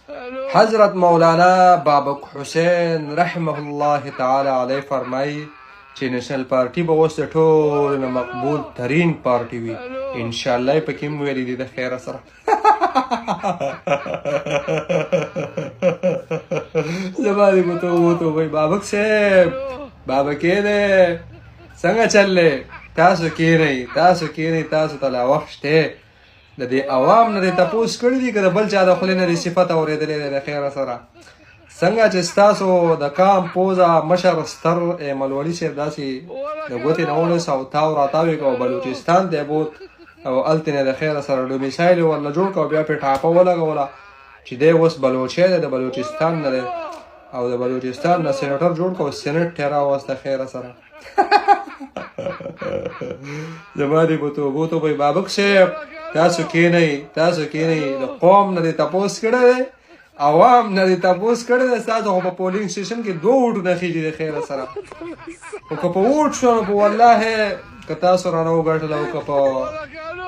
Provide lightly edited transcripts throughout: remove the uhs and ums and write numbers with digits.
حضرت مولانا بابک حسین رحمه الله تعالی علیه فرمایي چې نیشنل پارټي به اوس د ټولو نه مقبول ترین پارټي وي. انشاءالله یې پکې هم ویلي دي د خیره سره. زما دې ګوتو ووتو وایي بابک صاحب بابکې دی څنګه چل دی؟ تاسو کښېنئ تاسو ته لا وخت شته. د دې عوام نه دې تپوس کړي دي که د بل چا د خولې نه دې صفت اورېدلی دی د خیره سره؟ څنګه چې ستاسو د کام پوزه مشر ستر ملولي صاحب داسې د ګوتې نه ونیسه او تاو راتاو یې کړه او بلوچستان ته یې بوت او هلته نه د خیره سره ډومیسایل یې ورله جوړ کړه او بیا پرې ټاپه ولګوله چې دی اوس بلوچی دی د بلوچستان نه دی او د بلوچستان نه سینیټر جوړ کړه او سینټ یې راوست د خیره سره. زما دې په توبو وایي بابک صاحب تاسو کښېنئ د قوم نه دې تپوس کړی دی عوام نه دې تپوس کړی دی. ستاسو خو په پولینګ سټیشن کې 2 ووټونه خېږي د خیره سره. خو که په ووټ شوه نو په والله که تاسو رانه وګټله او که په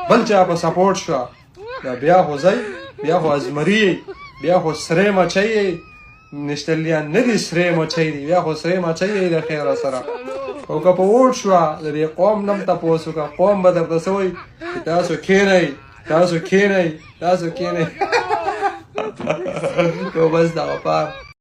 بل چا په سپورټ شوه بیا خو ځئ بیا خو ازمري بیا خو سرې مچۍ نشتلیان نه دي سرې مچۍ دي بیا خو سرې مچۍ د خیره سره. او که په ووټ شوه د دې قوم نه هم تپوس وکړه قوم به درته څه وایي چې تاسو کښېنئ نو بس دغه پار